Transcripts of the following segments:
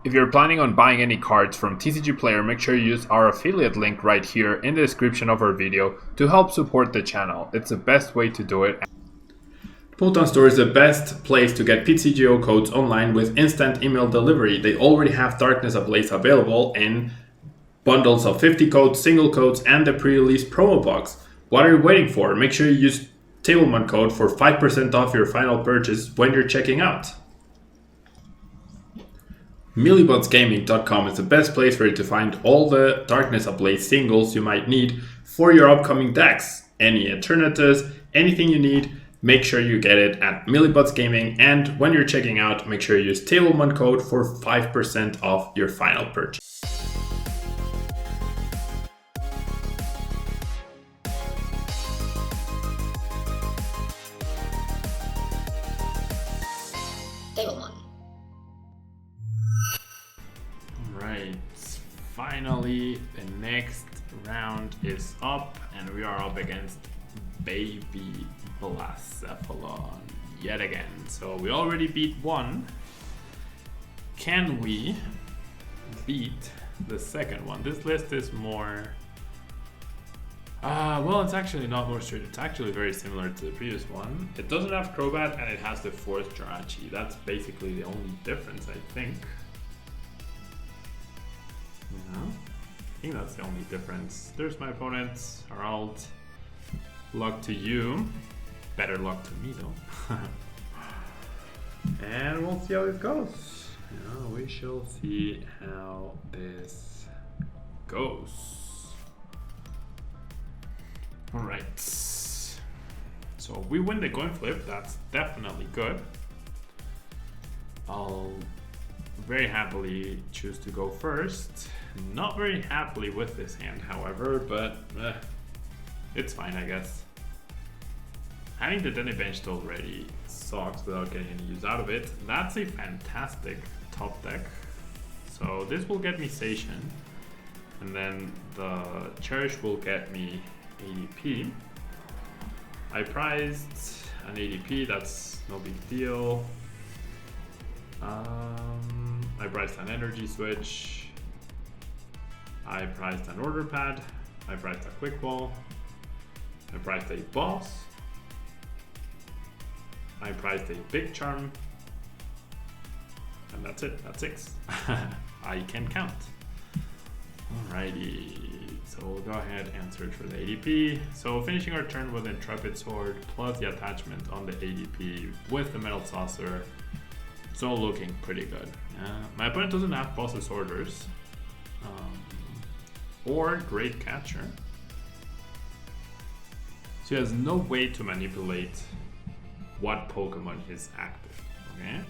If you're planning on buying any cards from TCG Player, make sure you use our affiliate link right here in the description of our video to help support the channel. It's the best way to do it. Proton Store is the best place to get PCGO codes online with instant email delivery. They already have Darkness Ablaze available in bundles of 50 codes, single codes, and the pre-release promo box. What are you waiting for? Make sure you use Tablemon code for 5% off your final purchase when you're checking out. MillibotsGaming.com is the best place for you to find all the Darkness Ablaze singles you might need for your upcoming decks. Any alternatives, anything you need, make sure you get it at Millibots Gaming, and when you're checking out, make sure you use Tablemon code for 5% off your final purchase. Tablemon. Alright, finally the next round is up and we are up against Baby Blacephalon yet again. So we already beat one. Can we beat the second one? This list is more well, it's actually not more strict. It's actually very similar to the previous one. It doesn't have Crobat and it has the fourth Jirachi. That's basically the only difference, I think. I think that's the only difference. There's my opponent, Harald. Luck to you. Better luck to me though. And we'll see how this goes. Yeah, we shall see how this goes. Alright. So we win the coin flip, that's definitely good. I'll very happily choose to go first. Not very happily with this hand, however, but it's fine, I guess. Having the Dene benched already sucks without getting any use out of it. That's a fantastic top deck. So this will get me Sation, and then the Cherish will get me ADP. I prized an ADP, that's no big deal. I priced an energy switch. I priced an order pad. I priced a quick ball. I priced a boss. I priced a big charm. And that's it, that's 6. I can count. Alrighty, so we'll go ahead and search for the ADP. So finishing our turn with Intrepid Sword plus the attachment on the ADP with the Metal Saucer. It's all looking pretty good. My opponent doesn't have Boss's Orders or Great Catcher. So he has no way to manipulate what Pokemon is active, okay?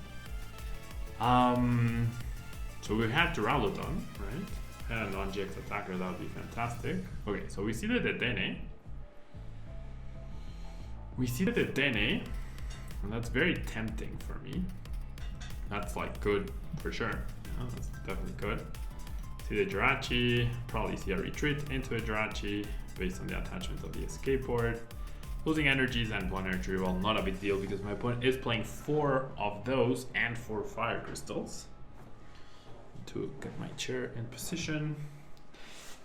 So we had Duraludon, right? And a non-GX attacker, that would be fantastic. Okay, so we see the Dedenne. And that's very tempting for me. That's like good for sure. Yeah, that's definitely good. See the Jirachi, probably see a retreat into a Jirachi based on the attachment of the escape board. Losing energies and 1 energy reroll, not a big deal because my opponent is playing 4 of those and 4 fire crystals. To get my chair in position.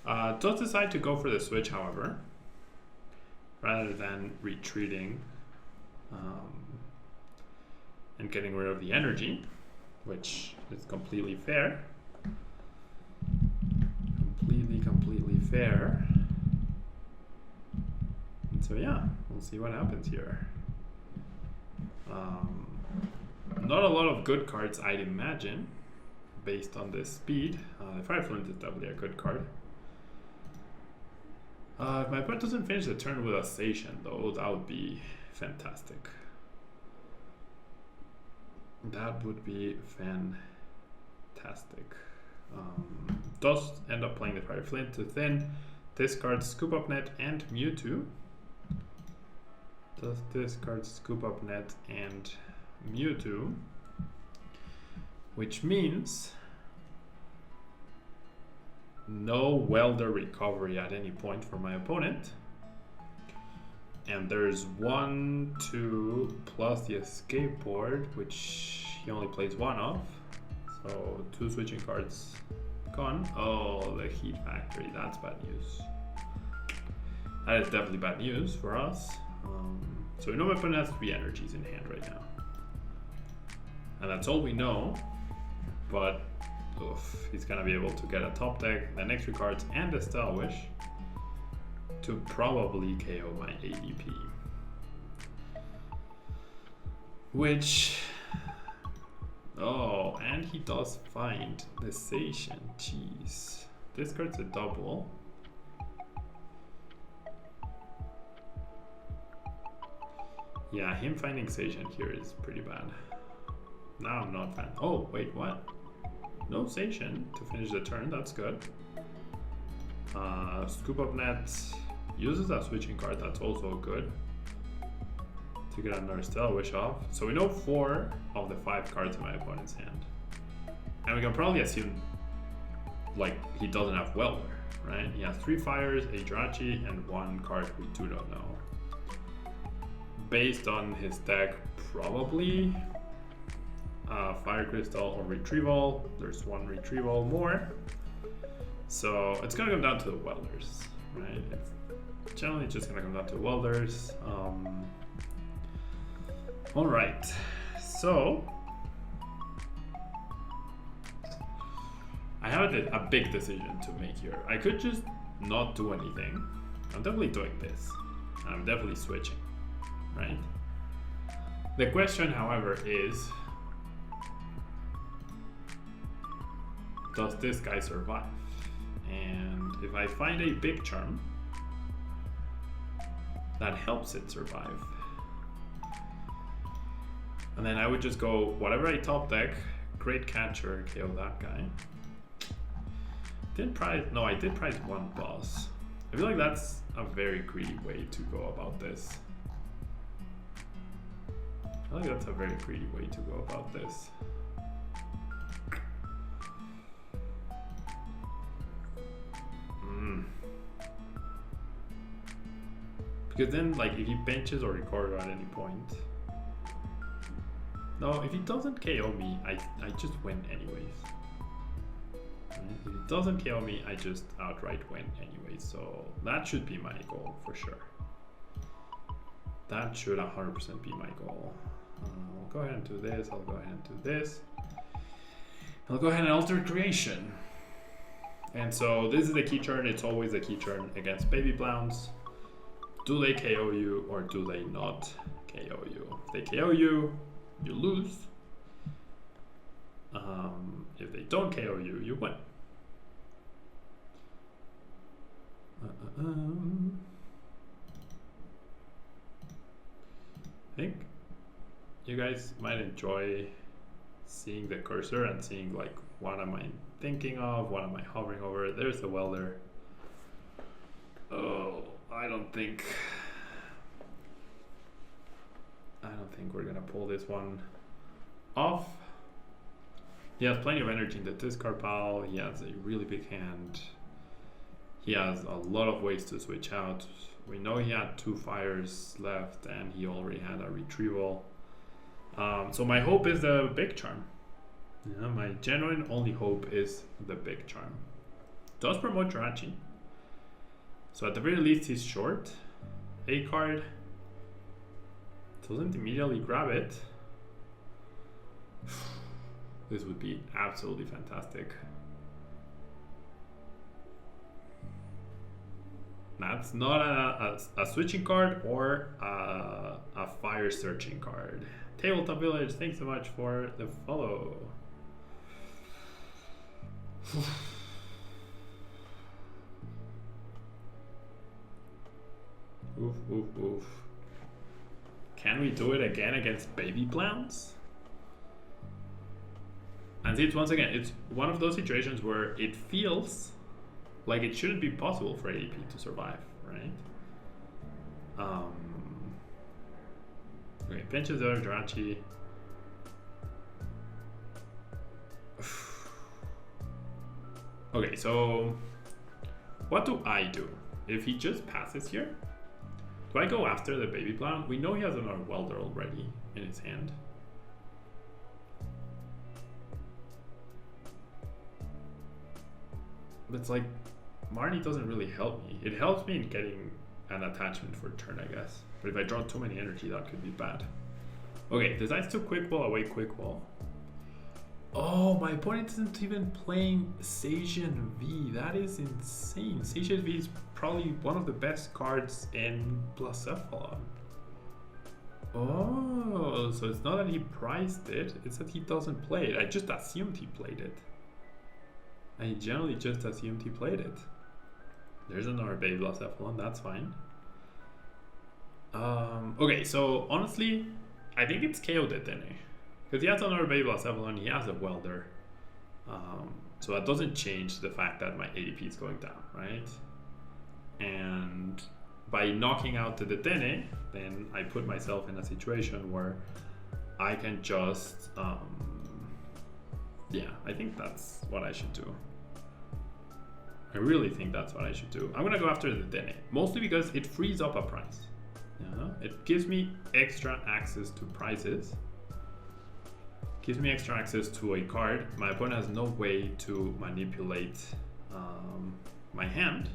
Does decide to go for the switch, however, rather than retreating and getting rid of the energy, which is completely fair. Completely fair. And so yeah, we'll see what happens here. Not a lot of good cards, I'd imagine, based on this speed. The Fire Flint is definitely a good card. If my opponent doesn't finish the turn with a Station, though, that would be fantastic. That would be fantastic. Does end up playing the Fire Flint to thin. Discard Scoop Up Net and Mewtwo. Does discard Scoop Up Net and Mewtwo. Which means no Welder recovery at any point for my opponent. And there's 1, 2, plus the escape board, which he only plays 1 of. So 2 switching cards gone. Oh, the Heat Factory, that's bad news. That is definitely bad news for us. So we know my opponent has 3 energies in hand right now. And that's all we know. But oof, he's gonna be able to get a top deck, the next 3 cards, and the Stella Wish to probably KO my ADP. Which, oh, and he does find the Station. Jeez, this card's a double. Yeah, him finding Station here is pretty bad. Now I'm not fan. Oh, wait, what? No Station to finish the turn, that's good. Scoop Up Net uses a switching card, that's also good. To get another Stella Wish off. So we know 4 of the 5 cards in my opponent's hand. And we can probably assume like he doesn't have Welder, right? He has 3 fires, a Jirachi, and 1 card we do not know. Based on his deck, probably Fire Crystal or Retrieval. There's 1 Retrieval more. So it's gonna come down to the Welders, right? It's generally just gonna come down to Welders. All right, so I have a big decision to make here. I could just not do anything. I'm definitely doing this. I'm definitely switching, right? The question, however, is, does this guy survive? And if I find a big charm that helps it survive, and then I would just go whatever I top deck, Great Catcher, KO that guy. I did prize 1 boss. I feel like that's a very greedy way to go about this. I feel like that's a very greedy way to go about this. Because then, like, if he benches or records at any point. No, if he doesn't KO me, I just win anyways. If he doesn't KO me, I just outright win anyways. So that should be my goal for sure. That should 100% be my goal. I'll go ahead and do this. I'll go ahead and do this. I'll go ahead and alter creation. And so this is the key turn. It's always the key turn against Baby Blowns. Do they KO you or do they not KO you? If they KO you, you lose. If they don't KO you, you win. I think you guys might enjoy seeing the cursor and seeing like what am I thinking of, what am I hovering over. There's the Welder. Oh, I don't think we're gonna pull this one off. He has plenty of energy in the discard pile. He has a really big hand. He has a lot of ways to switch out. We know he had 2 fires left and he already had a retrieval. So my hope is the big charm. Yeah, my genuine only hope is the big charm. Does promote Jirachi. So at the very least he's short. A card. Doesn't immediately grab it. This would be absolutely fantastic. That's not a switching card or a fire searching card. Tabletop Village, thanks so much for the follow. Oof, oof, oof. Can we do it again against Baby Blowns? And see, it's once again, it's one of those situations where it feels like it shouldn't be possible for ADP to survive, right? Okay, pinches there, Jirachi. Okay, so what do I do? If he just passes here, do I go after the Baby Blown? We know he has another Welder already in his hand. it's like Marnie doesn't really help me. It helps me in getting an attachment for turn, I guess. But if I draw too many energy, that could be bad. Okay, decides to quick ball away quick ball. Oh, my opponent isn't even playing Sasian V. That is insane. Sasian V is probably one of the best cards in Blacephalon. Oh, so it's not that he prized it, it's that he doesn't play it. I just assumed he played it. I generally just assumed he played it. There's another Baby Blacephalon, that's fine. Okay, so honestly, I think it's KO Detene. Because he has another Baby Blacephalon, he has a Welder. So that doesn't change the fact that my ADP is going down, right? And by knocking out the Detene, then I put myself in a situation where I can just, yeah, I think that's what I should do. I really think that's what I should do. I'm gonna go after the Detene, mostly because it frees up a prize. Yeah, it gives me extra access to prizes. Gives me extra access to a card. My opponent has no way to manipulate my hand,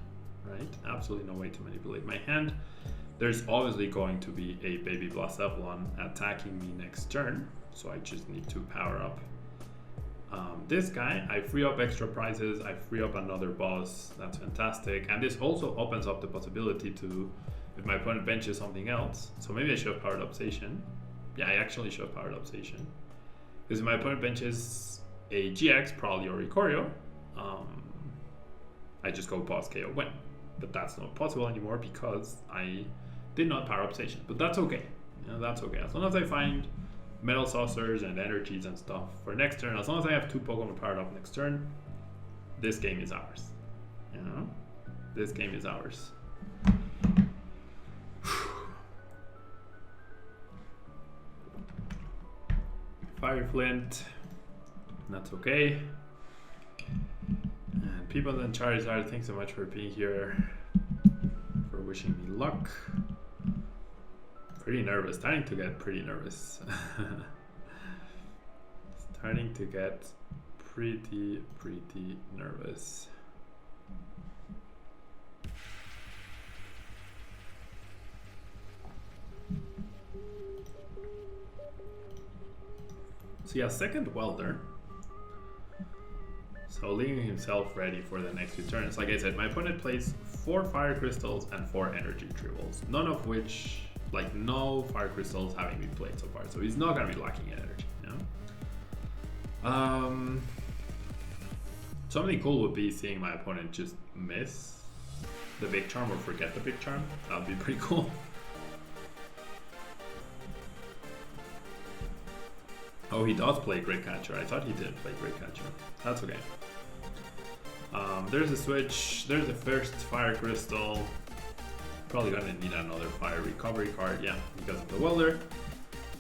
right? Absolutely no way to manipulate my hand. There's obviously going to be a Baby Blacephalon attacking me next turn, so I just need to power up this guy. I free up extra prizes, I free up another boss. That's fantastic. And this also opens up the possibility to, if my opponent benches something else, so maybe I should have powered up Sation. Yeah, I actually should have powered up Sation. Because if my opponent benches a GX, probably or Ikorio, I just go boss KO win. But that's not possible anymore because I did not power up Station. But that's okay. You know, that's okay. As long as I find Metal Saucers and energies and stuff for next turn, as long as I have 2 Pokemon powered up next turn, this game is ours. You know? This game is ours. Fire Flint, that's okay. And people in Charizard, thanks so much for being here, for wishing me luck. Pretty nervous, starting to get pretty nervous. Starting to get pretty nervous. So yeah, second Welder. So leaving himself ready for the next few turns. Like I said, my opponent plays 4 Fire Crystals and 4 Energy Tribbles. None of which, like no Fire Crystals having been played so far. So he's not gonna be lacking in energy, you know? Something cool would be seeing my opponent just miss the Big Charm or forget the Big Charm. That would be pretty cool. Oh, he does play Great Catcher. I thought he didn't play Great Catcher. That's okay. There's a switch. There's the first Fire Crystal. Probably gonna need another Fire Recovery card. Yeah, because of the Welder.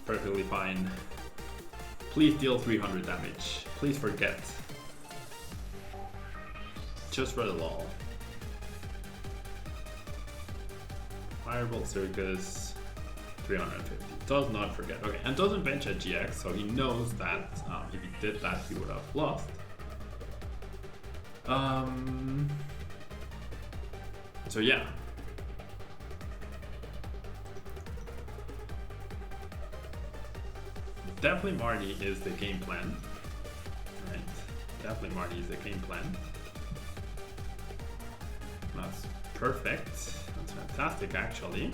Perfectly fine. Please deal 300 damage. Please forget. Just for the lol. Firebolt Circus. 350. Does not forget. Okay, and doesn't bench a GX, so he knows that if he did that, he would have lost. So yeah. Definitely Marnie is the game plan. Right? Definitely Marnie is the game plan. That's perfect. That's fantastic, actually.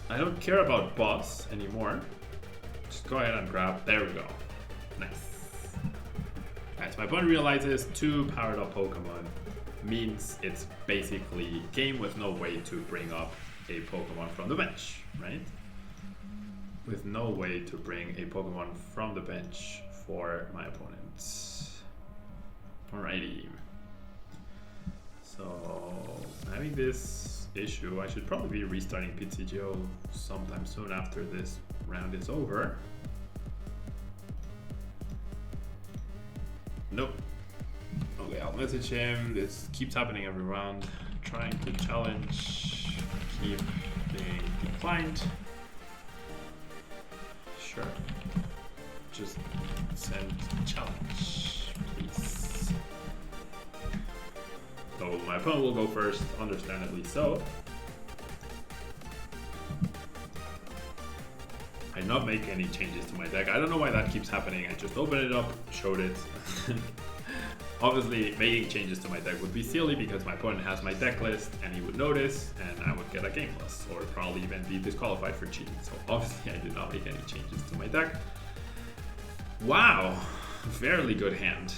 I don't care about boss anymore. Just go ahead and grab. There we go. Nice. Alright, so my opponent realizes 2 powered up Pokemon means it's basically game with no way to bring up a Pokemon from the bench, right? With no way to bring a Pokemon from the bench for my opponents. Alrighty. So having this issue, I should probably be restarting PTGO sometime soon after this round is over. Nope. Okay, I'll message him. This keeps happening every round. Trying to challenge, keep being declined. Sure. Just send challenge, please. my opponent will go first, understandably so. I did not make any changes to my deck. I don't know why that keeps happening. I just opened it up, showed it. Obviously, making changes to my deck would be silly because my opponent has my deck list and he would notice and I would get a game loss or probably even be disqualified for cheating. So obviously I did not make any changes to my deck. Wow, fairly good hand.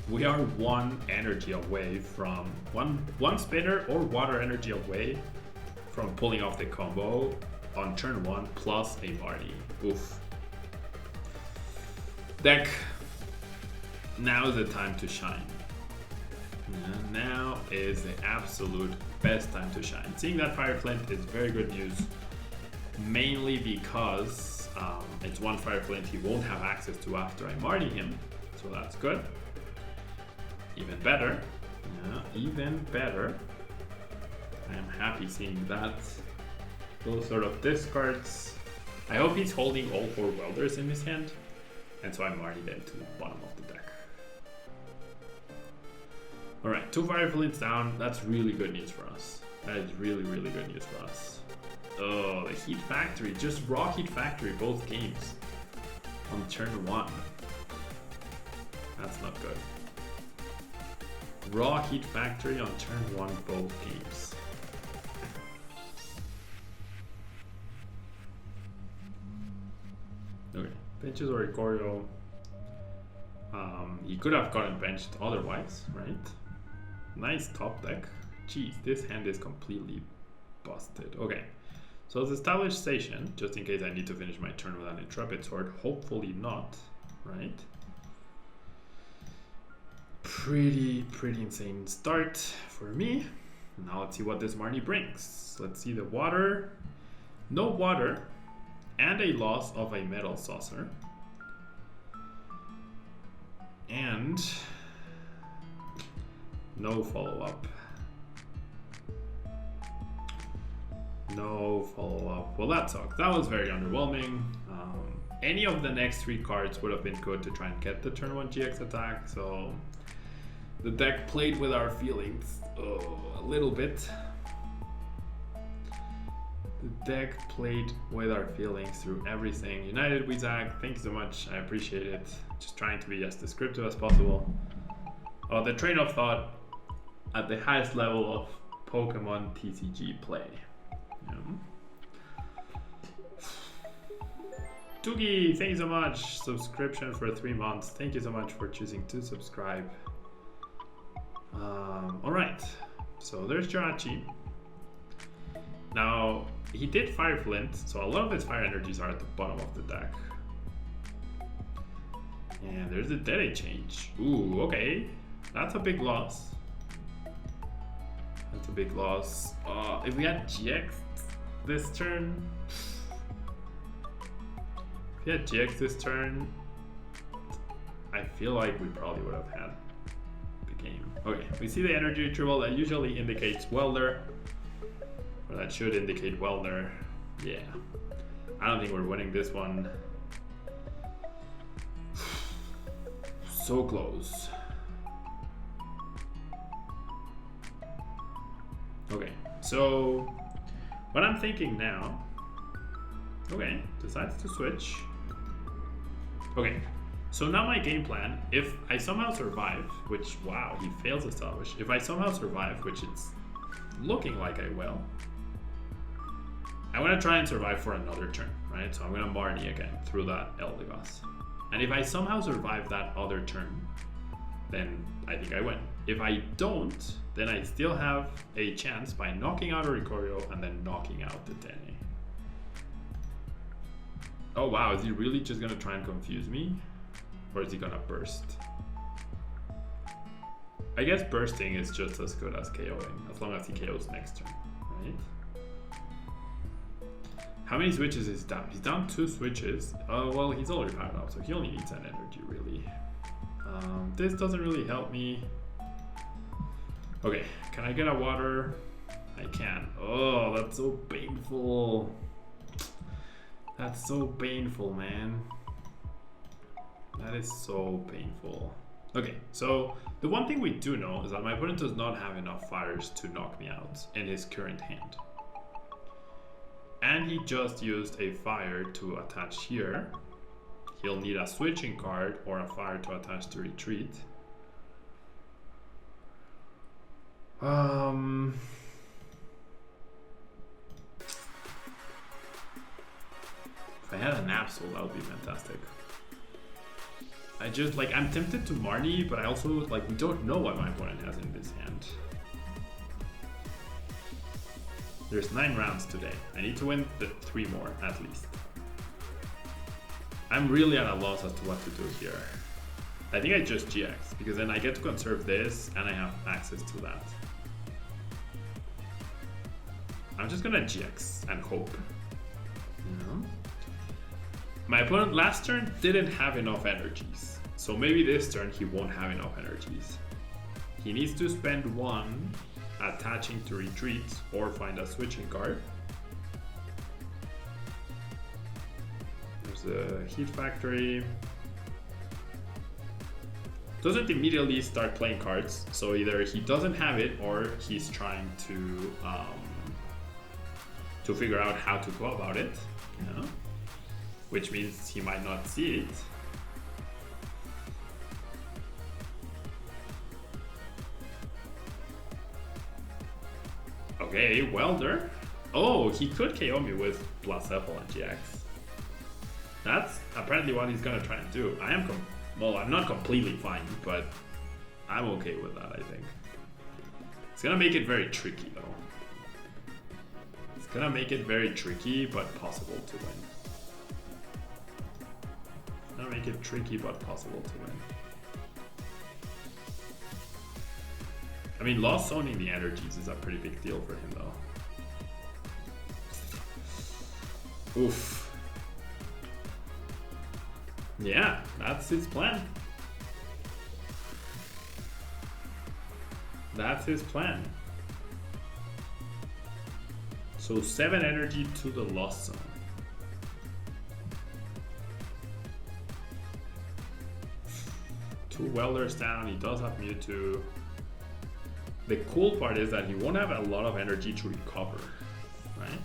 We are one energy away from one spinner or water energy away from pulling off the combo on turn 1 plus a Marty. Oof. Deck, now is the time to shine. Now is the absolute best time to shine. Seeing that Fire Flint is very good news, mainly because it's one Fire Flint he won't have access to after I Marty him, so that's good. Even better. Yeah, even better. I am happy seeing that. Those sort of discards. I hope he's holding all 4 welders in his hand, and so I Marty them to the bottom of the deck. Alright, 2 Fire Flints down. That's really good news for us. That is really, really good news for us. Oh, the Heat Factory. Just raw Heat Factory both games on turn 1. That's not good. Raw Heat Factory on turn 1 both games. Okay, benches or Ikorio. He could have gotten benched otherwise, right? Nice top deck. Jeez, this hand is completely busted. Okay, so it's established station, just in case I need to finish my turn with an Intrepid Sword. Hopefully not, right? Pretty insane start for me. Now let's see what this Marnie brings. Let's see the water. No water. And a loss of a metal saucer. And no follow-up. No follow-up. Well, that sucked. That was very underwhelming. Any of the next 3 cards would have been good to try and get the turn 1 GX attack, so the deck played with our feelings a little bit. The deck played with our feelings through everything. United Wizak, thank you so much. I appreciate it. Just trying to be as descriptive as possible. The train of thought at the highest level of Pokemon TCG play. Tugi, thank you so much. Subscription for 3 months. Thank you so much for choosing to subscribe. Alright, so there's Jirachi. Now, he did Fire Flint, so a lot of his fire energies are at the bottom of the deck. And there's a Dede change. Ooh, okay. That's a big loss. That's a big loss. If we had GX this turn... If we had GX this turn, I feel like we probably would have had the game. Okay, we see the energy retrieval. That usually indicates welder. Or that should indicate welder. Yeah. I don't think we're winning this one. So close. Okay, so what I'm thinking now. Okay, decides to switch. Okay, so now my game plan, if I somehow survive, which, wow, he fails establish. If I somehow survive, which it's looking like I will, I want to try and survive for another turn, right? So I'm going to Marnie again through that Eldegoss. And if I somehow survive that other turn, then I think I win. If I don't, then I still have a chance by knocking out a Ikorio and then knocking out the Dene. Oh wow, is he really just going to try and confuse me? Or is he going to burst? I guess bursting is just as good as KOing, as long as he KOs next turn, right? How many switches is he down? He's down 2 switches. Well, he's already powered up, so he only needs an energy, really. This doesn't really help me. Okay, can I get a water? I can. Oh, that's so painful. That's so painful, man. That is so painful. Okay, so the one thing we do know is that my opponent does not have enough fires to knock me out in his current hand. And he just used a fire to attach here. He'll need a switching card or a fire to attach to retreat. If I had an Absol, that would be fantastic. I just, like, I'm tempted to Marnie, but I also, like, we don't know what my opponent has in this hand. There's 9 rounds today. I need to win the 3 more, at least. I'm really at a loss as to what to do here. I think I just GX, because then I get to conserve this, and I have access to that. I'm just gonna GX and hope. My opponent last turn didn't have enough energies, so maybe this turn he won't have enough energies. He needs to spend 1 attaching to retreat or find a switching card. There's a Heat Factory. Doesn't immediately start playing cards, so either he doesn't have it or he's trying to figure out how to go about it. You know? Which means he might not see it. Okay, Welder. Oh, he could KO me with +F and GX. That's apparently what he's gonna try and do. Well, I'm not completely fine, but I'm okay with that, I think. It's gonna make it very tricky, though. It's gonna make it very tricky, but possible to win. Gonna make it tricky but possible to win. I mean, lost zoning the energies is a pretty big deal for him, though. Oof. Yeah, that's his plan. That's his plan. So 7 energy to the lost zone. Two Welders down, he does have Mewtwo. The cool part is that he won't have a lot of energy to recover, right?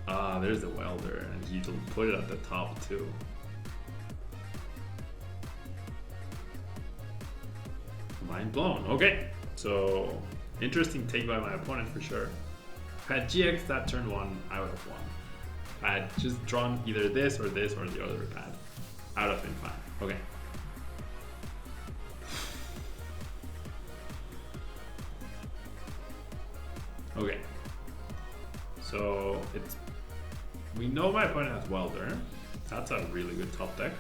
Ah, there's the Welder, and he'll put it at the top too. Mind blown. Okay, so interesting take by my opponent for sure. If I had GX that turn 1, I would have won. If I had just drawn either this or the other pad, I would have been fine. Okay. Okay. So we know my opponent has Welder. That's a really good top deck.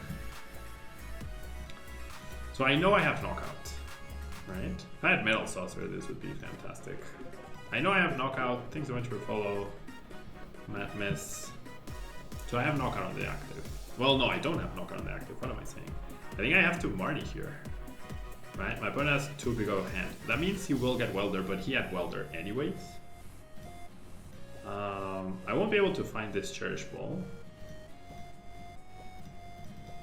So I know I have Knockout, right? If I had Metal Saucer, this would be fantastic. I know I have Knockout, Things to Venture Follow, Mad Miss. So I have Knockout on the active. Well, no, I don't have Knockout on the active. What am I saying? I think I have to Marnie here, right? My opponent has too big of a hand. That means he will get Welder, but he had Welder anyways. I won't be able to find this Cherish Ball.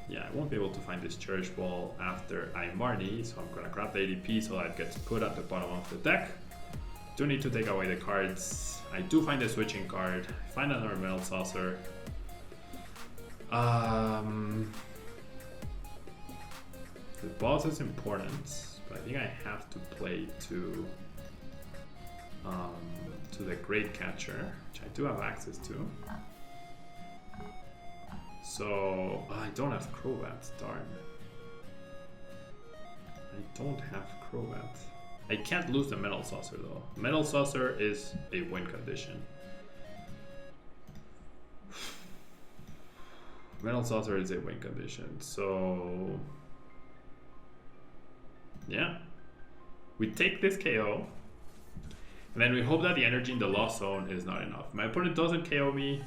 Yeah, I won't be able to find this Cherish Ball after I Marnie, so I'm gonna grab the ADP so that it gets put at the bottom of the deck. Do need to take away the cards. I do find a switching card. Find another Metal Saucer. The boss is important, but I think I have to play to the Great Catcher, which I do have access to. So I don't have Crobat, darn. I don't have Crobat. I can't lose the Metal Saucer though. Metal Saucer is a win condition. Metal Saucer is a win condition, so yeah. We take this KO, and then we hope that the energy in the lost zone is not enough. My opponent doesn't KO me.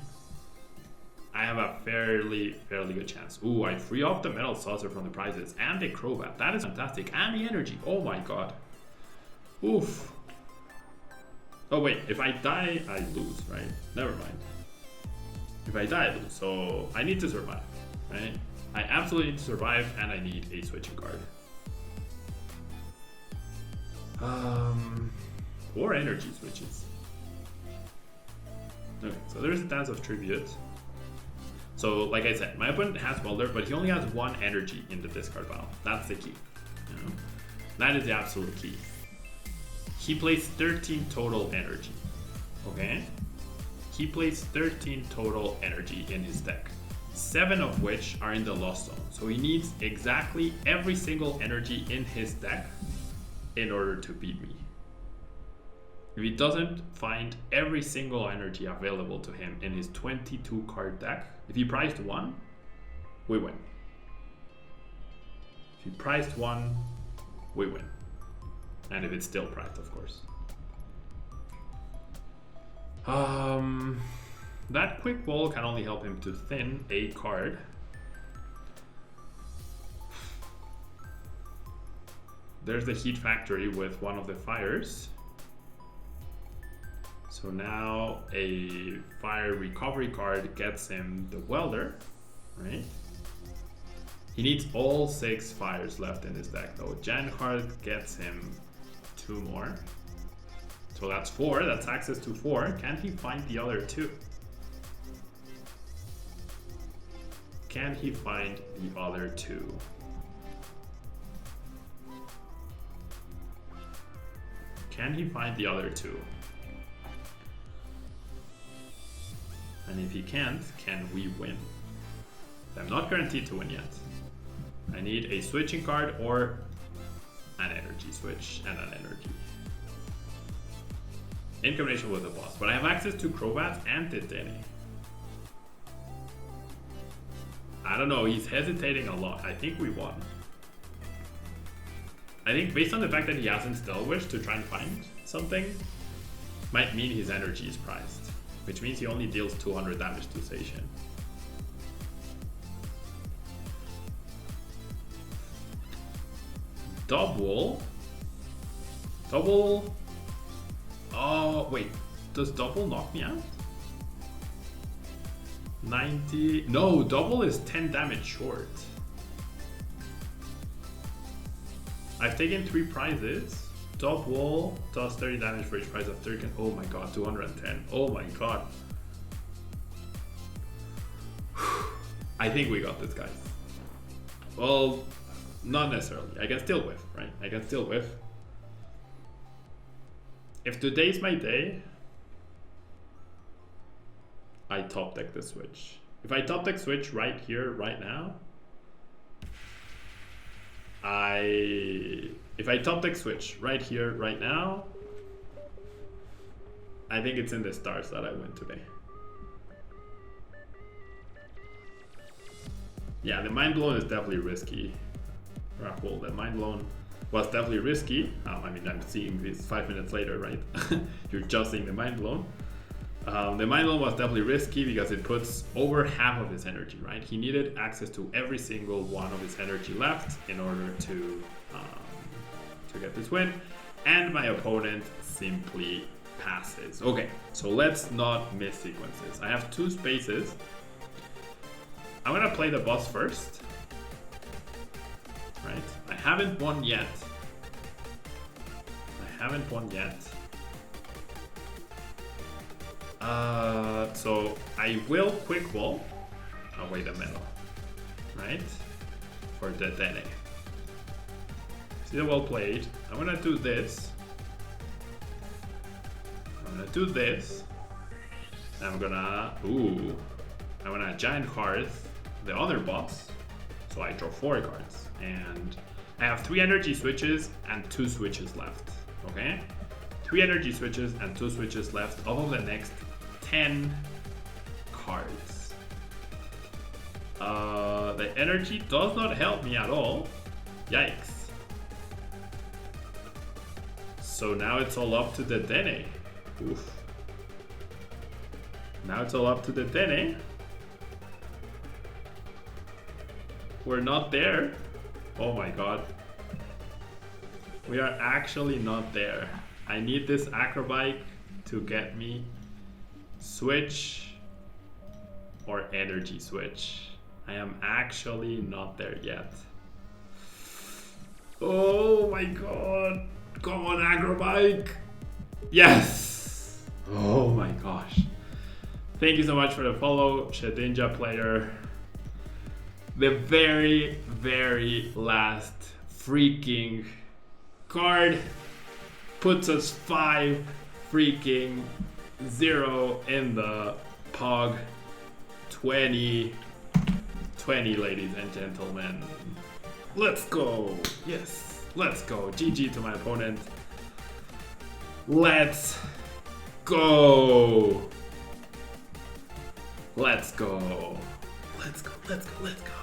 I have a fairly good chance. Ooh, I free off the Metal Saucer from the prizes and the Crobat. That is fantastic. And the energy. Oh my god. Oof. Oh wait, if I die, I lose, right? Never mind. If I die, I lose. So I need to survive, right? I absolutely need to survive, and I need a switching card. Or energy switches. Okay, so there's a dance of tribute. So, like I said, my opponent has Welder, but he only has 1 energy in the discard pile. That's the key. You know? That is the absolute key. He plays 13 total energy. Okay? He plays 13 total energy in his deck. 7 of which are in the lost zone. So he needs exactly every single energy in his deck in order to beat me. If he doesn't find every single energy available to him in his 22 card deck, if he priced 1, we win. If he priced 1, we win. And if it's still priced, of course. That quick wall can only help him to thin a card. There's the Heat Factory with one of the fires. So now a fire recovery card gets him the Welder, right? He needs all 6 fires left in his deck though. Jan card gets him 2 more. So that's 4, that's access to 4. Can he find the other 2? Can he find the other 2? Can he find the other 2? And if he can't, can we win? I'm not guaranteed to win yet. I need a switching card or an energy switch and an energy. In combination with the boss. But I have access to Crobat and Dedenne. I don't know, he's hesitating a lot. I think we won. I think based on the fact that he hasn't Stellar Wish to try and find something, might mean his energy is priced. Which means he only deals 200 damage to Seishin. Double. Oh, wait. Does double knock me out? 90. No, double is 10 damage short. I've taken 3 prizes. Double does 30 damage for each prize of 30. Oh my god, 210. Oh my god. I think we got this, guys. Well, not necessarily. I can still whiff, right? I can still whiff. If today's my day, I top deck the switch. If I top deck switch right here, right now, if I top deck switch right here, right now, I think it's in the stars that I win today. Yeah, the Mind Blown is definitely risky. Raffle, the Mind Blown was definitely risky. I mean, I'm seeing this 5 minutes later, right? You're just seeing the Mind Blown. The Mind Blown was definitely risky because it puts over half of his energy, right? He needed access to every single one of his energy left in order to get this win. And my opponent simply passes. Okay, so let's not miss sequences. I have 2 spaces. I'm gonna play the boss first. Right? I haven't won yet. So I will quick wall away the middle, right? For the Dene. See the well played. I'm gonna do this. I'm gonna giant card the other boss. So I draw 4 cards. And I have 3 energy switches and 2 switches left. Okay? 3 energy switches and 2 switches left of the next 10 cards. The energy does not help me at all. Yikes. So now it's all up to the Dene. Oof. Now it's all up to the Dene. We're not there. Oh my god. We are actually not there. I need this acrobike to get me switch or energy switch. I am actually not there yet. Oh my god. Come on, Agrobike. Yes. Oh my gosh. Thank you so much for the follow, Shedinja player. The very, very last freaking card puts us 5 freaking 0 in the POG 2020, ladies and gentlemen. Let's go. Yes, let's go. GG to my opponent. Let's go. Let's go. Let's go. Let's go. Let's go.